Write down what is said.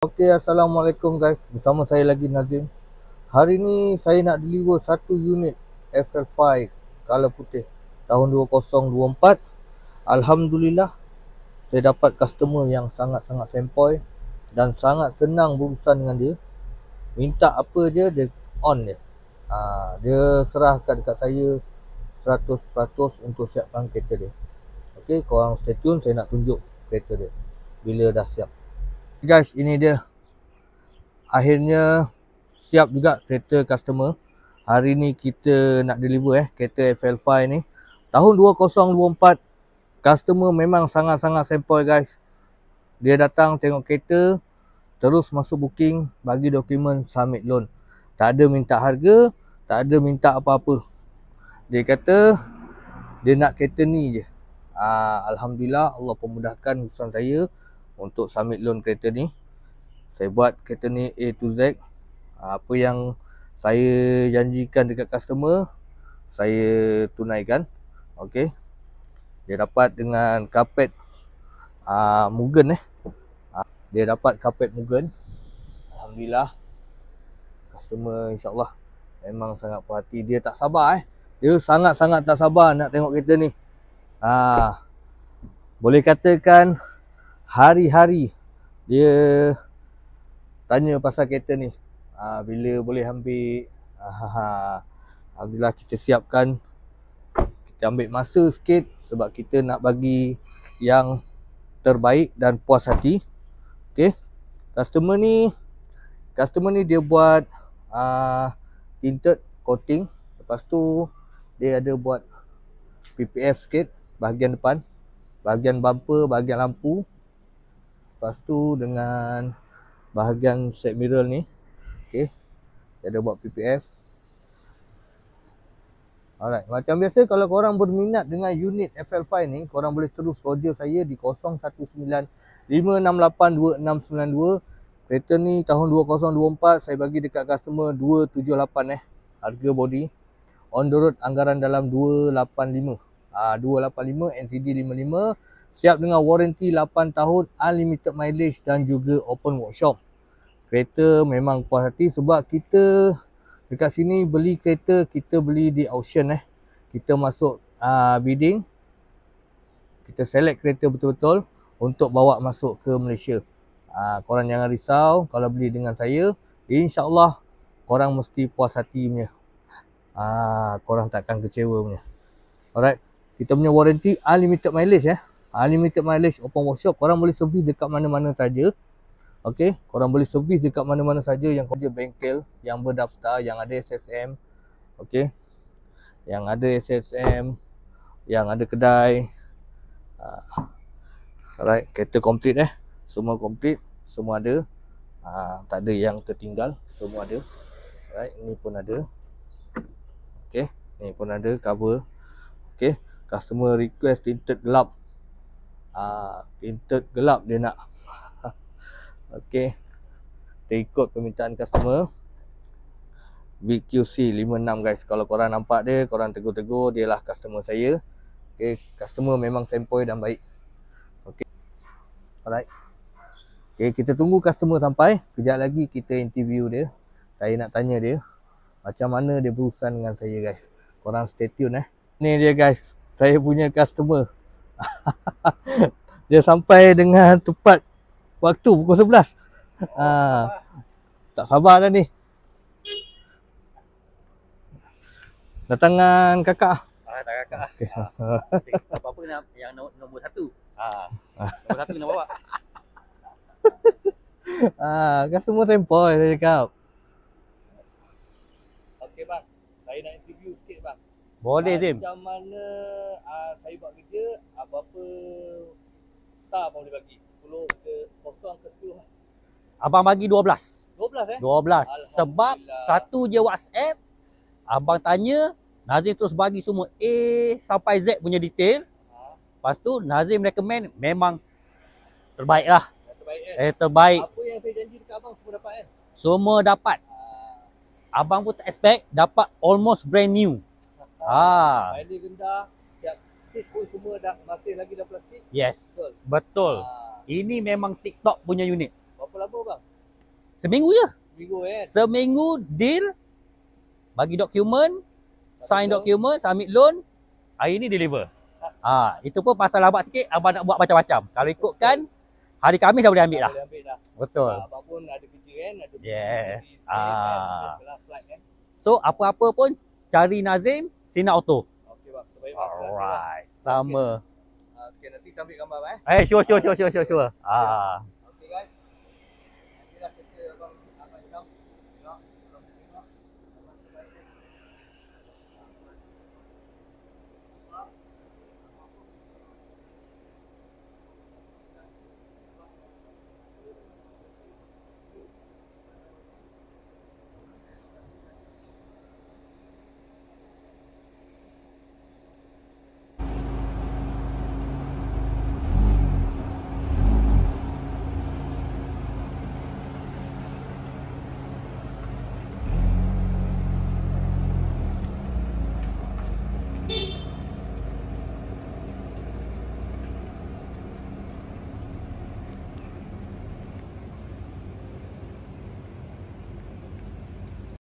Okey, Assalamualaikum guys. Bersama saya lagi Nazim. Hari ni saya nak deliver satu unit FL5 color putih tahun 2024. Alhamdulillah, saya dapat customer yang sangat-sangat sempoi dan sangat senang berurusan dengan dia. Minta apa je, dia on je. Dia serahkan dekat saya 100% untuk siapkan kereta dia. Okey, korang stay tune, saya nak tunjuk kereta dia bila dah siap. Guys, ini dia. Akhirnya siap juga kereta customer. Hari ni kita nak deliver kereta FL5 ni. Tahun 2024. Customer memang sangat-sangat sempoi guys. Dia datang tengok kereta, terus masuk booking, bagi dokumen, submit loan. Tak ada minta harga, tak ada minta apa-apa. Dia kata dia nak kereta ni je. Alhamdulillah, Allah pemudahkan urusan saya untuk submit loan kereta ni. Saya buat kereta ni A to Z. Apa yang saya janjikan dekat customer, saya tunaikan. Okey. Dia dapat dengan karpet Mugen Dia dapat karpet Mugen. Alhamdulillah. Customer insya-Allah memang sangat perhati. Dia tak sabar Dia sangat-sangat tak sabar nak tengok kereta ni. Boleh katakan hari-hari dia tanya pasal kereta ni. Bila boleh ambil. Alhamdulillah kita siapkan. Kita ambil masa sikit sebab kita nak bagi yang terbaik dan puas hati. Okey. Customer ni dia buat tinted coating. Lepas tu dia ada buat PPF sikit bahagian depan, bahagian bumper, bahagian lampu. Lepas tu dengan bahagian side mirror ni. Okey. Dia ada buat PPF. Alright, macam biasa kalau korang berminat dengan unit FL5 ni, korang boleh terus roger saya di 0195682692. Kereta ni tahun 2024, saya bagi dekat customer 278 harga body. On the road anggaran dalam 285. 285 NCD 55. Siap dengan warranty 8 tahun, unlimited mileage dan juga open workshop. Kereta memang puas hati sebab kita dekat sini beli kereta, kita beli di auction Kita masuk bidding. Kita select kereta betul-betul untuk bawa masuk ke Malaysia. Korang jangan risau kalau beli dengan saya. InsyaAllah korang mesti puas hati punya. Korang takkan kecewa punya. Alright. Kita punya warranty unlimited mileage Unlimited mileage, open workshop. Korang boleh servis dekat mana-mana saja. Okey, korang boleh servis dekat mana-mana saja yang kerja bengkel, yang berdaftar, yang ada SSM. Okey. Yang ada SSM, yang ada kedai. Alright, kereta komplit Semua komplit, semua ada. Tak ada yang tertinggal, semua ada. Alright, ini pun ada. Okey, ni pun ada cover. Okey, customer request tinted gelap. Tinted gelap dia nak. Okey. Kita ikut permintaan customer. BQC 56 guys. Kalau korang nampak dia, korang tegur-tegur, dia lah customer saya. Okey, customer memang sempoi dan baik. Okey. Alright. Okey, kita tunggu customer sampai. Kejap lagi kita interview dia. Saya nak tanya dia macam mana dia berurusan dengan saya guys. Korang stay tune Ni dia guys. Saya punya customer. Dia sampai dengan tepat waktu pukul 11. Tak sabar dah ni. Datangan kakak. Tak kakak. Okay. Apa-apa nak yang nombor 1. Nombor 1 kena bawa. Customer sempoi saya cakap. Okey bang. Saya nak interview sikit bang. Boleh Zim. Macam mana saya buat kerja, berapa star abang boleh bagi? 10 ke 0 ke 10 Abang bagi 12. 12 12. Sebab satu je WhatsApp. Abang tanya, Nazim terus bagi semua A sampai Z punya detail. Lepas tu Nazim recommend memang terbaik lah. Terbaik terbaik. Apa yang saya janji dekat abang semua dapat Semua dapat. Abang pun tak expect dapat almost brand new. Mileage rendah. Siap seat pun semua dah masih lagi dah plastik. Yes. Betul. Ini memang TikTok punya unit. Berapa lama bang? Seminggu je. Minggu kan? Seminggu deal, bagi dokumen, sign loan. dokumen, submit loan, hari ni deliver. Itu pun pasal lambat sikit, abang nak buat macam-macam. Kalau ikutkan, hari Khamis dah boleh ambil dah. Boleh ambil dah. Betul. Abang pun ada kerja kan? Ada Yes. flight kan? So, apa-apa pun, cari Nazim, Sinar Auto. Okey bang, terbaik bang. Alright. Sama. Okey, nanti kita ambil gambar bang. Sure. Okey guys. Nanti lah kita abang